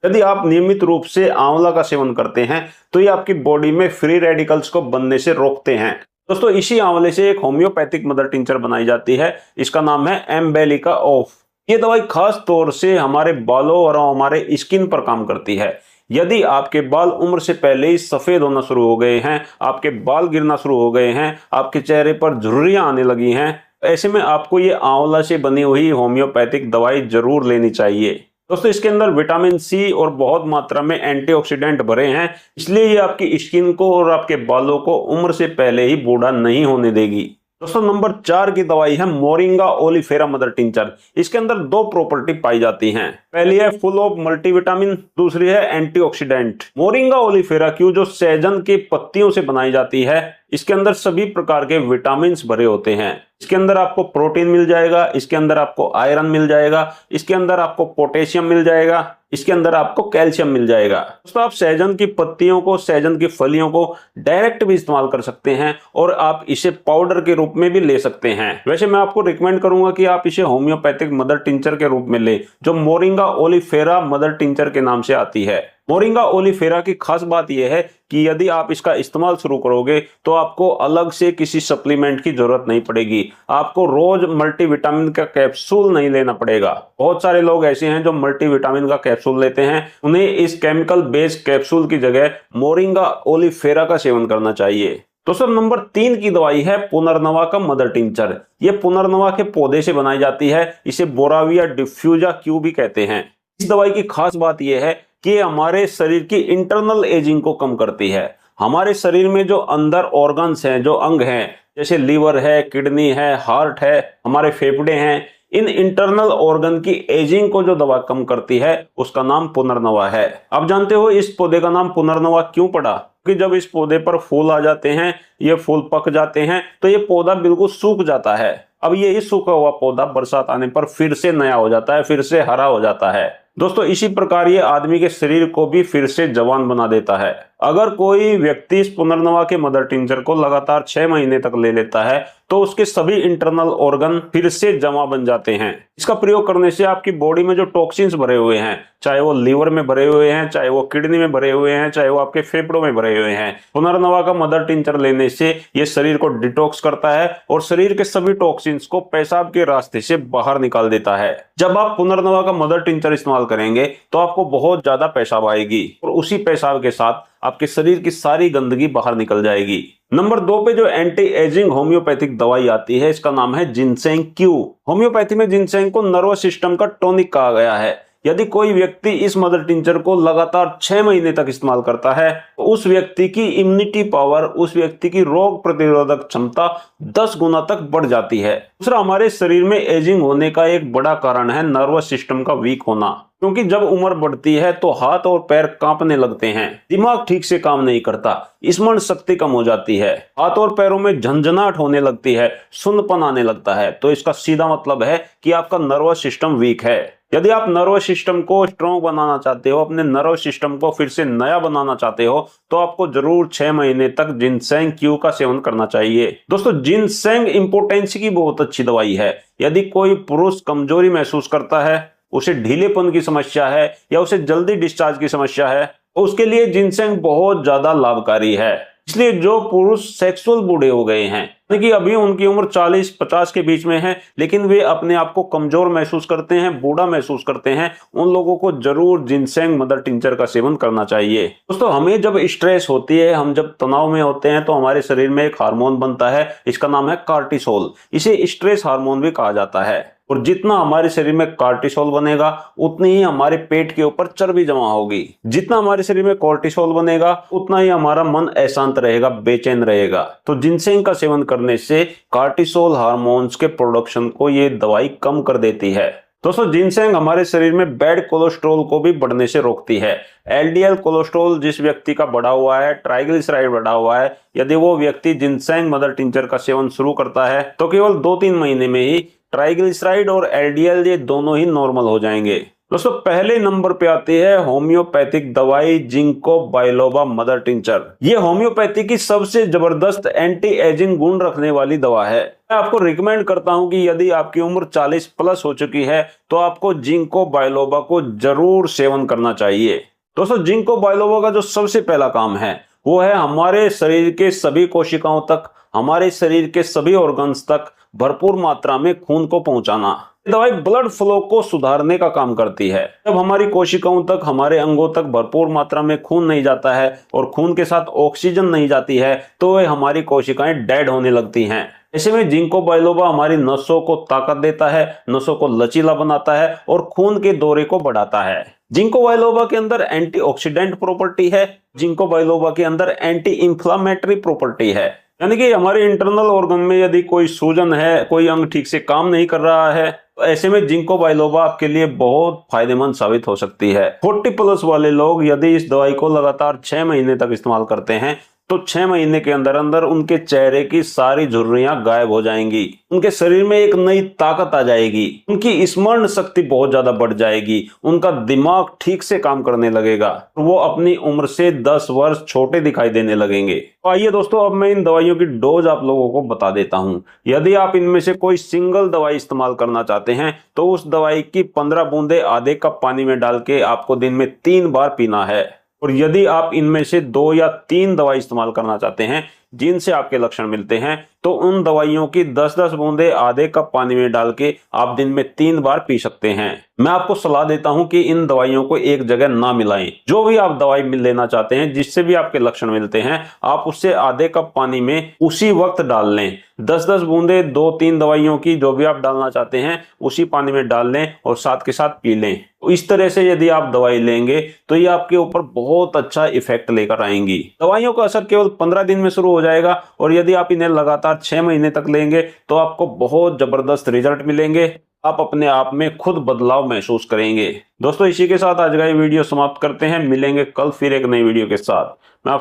यदि आप नियमित रूप से आंवला का सेवन करते हैं तो ये आपकी बॉडी में फ्री रेडिकल्स को बनने से रोकते हैं। दोस्तों इसी आंवले से एक होम्योपैथिक मदर टिंचर बनाई जाती है, इसका नाम है एम्बेलिका ऑफ। ये दवाई खास तौर से हमारे बालों और हमारे स्किन पर काम करती है। यदि आपके बाल उम्र से पहले ही सफेद होना शुरू हो गए हैं, आपके बाल गिरना शुरू हो गए हैं, आपके चेहरे पर झुर्रियां आने लगी हैं, ऐसे में आपको ये आंवला से बनी हुई होम्योपैथिक दवाई जरूर लेनी चाहिए। दोस्तों इसके अंदर विटामिन सी और बहुत मात्रा में एंटीऑक्सीडेंट भरे हैं, इसलिए ये आपकी स्किन को और आपके बालों को उम्र से पहले ही बूढ़ा नहीं होने देगी। दोस्तों नंबर 4 की दवाई है मोरिंगा ओलिफेरा मदर टिंचर। इसके अंदर दो प्रॉपर्टी पाई जाती हैं। पहली है फुल ऑफ मल्टीविटामिन, दूसरी है एंटीऑक्सीडेंट। मोरिंगा ओलिफेरा क्यू जो सहजन के पत्तियों से बनाई जाती है, इसके अंदर सभी प्रकार के विटामिन भरे होते हैं। इसके अंदर आपको प्रोटीन मिल जाएगा, इसके अंदर आपको आयरन मिल जाएगा, इसके अंदर आपको पोटेशियम मिल जाएगा, इसके अंदर आपको कैल्शियम मिल जाएगा। दोस्तों आप सहजन की पत्तियों को, सहजन की फलियों को डायरेक्ट भी इस्तेमाल कर सकते हैं और आप इसे पाउडर के रूप में भी ले सकते हैं। वैसे मैं आपको रिकमेंड करूंगा कि आप इसे होम्योपैथिक मदर टिंचर के रूप में ले, जो मोरिंगा ओलिफेरा मदर टिंचर के नाम से आती है। मोरिंगा ओलिफेरा की खास बात यह है कि यदि आप इसका इस्तेमाल शुरू करोगे तो आपको अलग से किसी सप्लीमेंट की जरूरत नहीं पड़ेगी। आपको रोज मल्टीविटामिन का कैप्सूल नहीं लेना पड़ेगा। बहुत सारे लोग ऐसे हैं जो मल्टीविटामिन का कैप्सूल लेते हैं, उन्हें इस केमिकल बेस्ड कैप्सूल की जगह मोरिंगा ओलिफेरा का सेवन करना चाहिए। दोस्तों नंबर 3 की दवाई है पुनर्नवा का मदर टिंचर। ये पुनर्नवा के पौधे से बनाई जाती है, इसे बोराविया डिफ्यूजा क्यू भी कहते हैं। इस दवाई की खास बात यह है कि हमारे शरीर की इंटरनल एजिंग को कम करती है। हमारे शरीर में जो अंदर ऑर्गन्स हैं, जो अंग हैं, जैसे लीवर है, किडनी है, हार्ट है, हमारे फेफड़े हैं, इन इंटरनल ऑर्गन की एजिंग को जो दवा कम करती है उसका नाम पुनर्नवा है। आप जानते हो इस पौधे का नाम पुनर्नवा क्यों पड़ा? क्योंकि जब इस पौधे पर फूल आ जाते हैं, ये फूल पक जाते हैं, तो ये पौधा बिल्कुल सूख जाता है। अब ये सूखा हुआ पौधा बरसात आने पर फिर से नया हो जाता है, फिर से हरा हो जाता है। दोस्तों इसी प्रकार ये आदमी के शरीर को भी फिर से जवान बना देता है। अगर कोई व्यक्ति इस पुनर्नवा के मदर टिंचर को लगातार 6 महीने तक ले लेता है तो उसके सभी इंटरनल ऑर्गन फिर से जमा बन जाते हैं। इसका प्रयोग करने से आपकी बॉडी में जो टॉक्सिन्स भरे हुए हैं, चाहे वो लीवर में भरे हुए हैं, चाहे वो किडनी में भरे हुए हैं, चाहे वो आपके फेफड़ों में भरे हुए हैं, पुनर्नवा का मदर टिंचर लेने से ये शरीर को डिटॉक्स करता है और शरीर के सभी टॉक्सिन्स को पेशाब के रास्ते से बाहर निकाल देता है। जब आप पुनर्नवा का मदर टिंचर इस्तेमाल करेंगे तो आपको बहुत ज्यादा पेशाब आएगी और उसी पेशाब के साथ आपके शरीर की सारी गंदगी बाहर निकल जाएगी। नंबर 2 पे जो एंटी एजिंग होम्योपैथिक दवाई आती है, इसका नाम है जिनसेंग क्यू। होम्योपैथी में जिनसेंग को नर्वस सिस्टम का टॉनिक कहा गया है। यदि कोई व्यक्ति इस मदर टिंचर को लगातार 6 महीने तक इस्तेमाल करता है तो उस व्यक्ति की इम्यूनिटी पावर, उस व्यक्ति की रोग प्रतिरोधक क्षमता 10 गुना तक बढ़ जाती है। दूसरा, हमारे शरीर में एजिंग होने का एक बड़ा कारण है नर्वस सिस्टम का वीक होना, क्योंकि जब उम्र बढ़ती है तो हाथ और पैर कांपने लगते हैं, दिमाग ठीक से काम नहीं करता, स्मरण शक्ति कम हो जाती है, हाथ और पैरों में झंझनाहट होने लगती है, सुन्नपन आने लगता है। तो इसका सीधा मतलब है कि आपका नर्वस सिस्टम वीक है। यदि आप नर्वस सिस्टम को स्ट्रॉन्ग बनाना चाहते हो, अपने नर्वस सिस्टम को फिर से नया बनाना चाहते हो, तो आपको जरूर 6 महीने तक जिनसेंग क्यू का सेवन करना चाहिए। दोस्तों जिनसेंग इम्पोर्टेंसी की बहुत अच्छी दवाई है। यदि कोई पुरुष कमजोरी महसूस करता है, उसे ढीलेपन की समस्या है या उसे जल्दी डिस्चार्ज की समस्या है, तो उसके लिए जिनसेंग बहुत ज्यादा लाभकारी है। इसलिए जो पुरुष सेक्सुअल बूढ़े हो गए हैं, यानी कि अभी उनकी उम्र 40-50 के बीच में है, लेकिन वे अपने आप को कमजोर महसूस करते हैं, बूढ़ा महसूस करते हैं, उन लोगों को जरूर जिनसेंग मदर टिंचर का सेवन करना चाहिए। दोस्तों हमें जब स्ट्रेस होती है, हम जब तनाव में होते हैं, तो हमारे शरीर में एक हार्मोन बनता है, इसका नाम है कार्टिसोल। इसे स्ट्रेस हार्मोन भी कहा जाता है। और जितना हमारे शरीर में कार्टिसोल बनेगा उतनी ही हमारे पेट के ऊपर चर्बी जमा होगी। जितना हमारे शरीर में कार्टिसोल बनेगा उतना ही हमारा मन अशांत रहेगा, बेचैन रहेगा। तो जिनसेंग का सेवन करने से कार्टिसोल हार्मोन्स के प्रोडक्शन को ये दवाई कम कर देती है। दोस्तों जिनसेंग हमारे शरीर में बैड कोलेस्ट्रॉल को भी बढ़ने से रोकती है। एलडीएल कोलेस्ट्रॉल जिस व्यक्ति का बढ़ा हुआ है, ट्राइग्लिसराइड बढ़ा हुआ है, यदि वो व्यक्ति जिनसेंग मदर टिंचर का सेवन शुरू करता है तो केवल 2-3 महीने में ही ट्राइग्लिसराइड और एलडीएल ये दोनों ही नॉर्मल हो जाएंगे। दोस्तों पहले नंबर पे आती है होम्योपैथिक दवाई जिंको बाइलोबा मदर टिंचर। ये होम्योपैथी की सबसे जबरदस्त एंटी एजिंग गुण रखने वाली दवा है। मैं आपको रिकमेंड करता हूं कि यदि आपकी उम्र 40 प्लस हो चुकी है तो आपको जिंको बाइलोबा को जरूर सेवन करना चाहिए। दोस्तों जिंको बाइलोबा का जो सबसे पहला काम है वो है हमारे शरीर के सभी कोशिकाओं तक, हमारे शरीर के सभी ऑर्गन्स तक भरपूर मात्रा में खून को पहुंचाना। दवाई ब्लड फ्लो को सुधारने का काम करती है। जब हमारी कोशिकाओं तक, हमारे अंगों तक भरपूर मात्रा में खून नहीं जाता है और खून के साथ ऑक्सीजन नहीं जाती है तो हमारी कोशिकाएं डेड होने लगती हैं। ऐसे में जिंको बाइलोबा हमारी नसों को ताकत देता है, नसों को लचीला बनाता है और खून के दौरे को बढ़ाता है। जिंको बाइलोबा के अंदर एंटीऑक्सीडेंट प्रॉपर्टी है, जिंको बाइलोबा के अंदर एंटी इंफ्लामेटरी प्रॉपर्टी है। यानी कि हमारे इंटरनल ऑर्गन में यदि कोई सूजन है, कोई अंग ठीक से काम नहीं कर रहा है, तो ऐसे में जिंको बाइलोबा आपके लिए बहुत फायदेमंद साबित हो सकती है। 40 प्लस वाले लोग यदि इस दवाई को लगातार 6 महीने तक इस्तेमाल करते हैं तो 6 महीने के अंदर अंदर उनके चेहरे की सारी झुर्रियां गायब हो जाएंगी, उनके शरीर में एक नई ताकत आ जाएगी, उनकी स्मरण शक्ति बहुत ज्यादा बढ़ जाएगी, उनका दिमाग ठीक से काम करने लगेगा, वो अपनी उम्र से 10 वर्ष छोटे दिखाई देने लगेंगे। तो आइए दोस्तों अब मैं इन दवाइयों की डोज आप लोगों को बता देता हूं। यदि आप इनमें से कोई सिंगल दवाई इस्तेमाल करना चाहते हैं तो उस दवाई की 15 बूंदे आधे कप पानी में डाल के आपको दिन में 3 बार पीना है। और यदि आप इनमें से 2 या 3 दवाई इस्तेमाल करना चाहते हैं जिनसे आपके लक्षण मिलते हैं तो उन दवाइयों की 10-10 बूंदे आधे कप पानी में डाल के आप दिन में 3 बार पी सकते हैं। मैं आपको सलाह देता हूं कि इन दवाइयों को एक जगह ना मिलाएं। जो भी आप दवाई लेना चाहते हैं, जिससे भी आपके लक्षण मिलते हैं, आप उससे आधे कप पानी में उसी वक्त डाल लें। 10-10 बूंदे 2-3 दवाइयों की जो भी आप डालना चाहते हैं उसी पानी में डाल लें और साथ के साथ पी लें। इस तरह से यदि आप दवाई लेंगे तो ये आपके ऊपर बहुत अच्छा इफेक्ट लेकर आएंगी। दवाइयों का असर केवल 15 दिन में शुरू हो जाएगा और यदि आप इन्हें लगातार 6 महीने तक लेंगे तो आपको बहुत जबरदस्त रिजल्ट मिलेंगे। आप अपने आप में खुद बदलाव महसूस करेंगे। दोस्तों इसी के साथ आज का ये वीडियो समाप्त करते हैं। मिलेंगे कल फिर एक नई वीडियो के साथ। मैं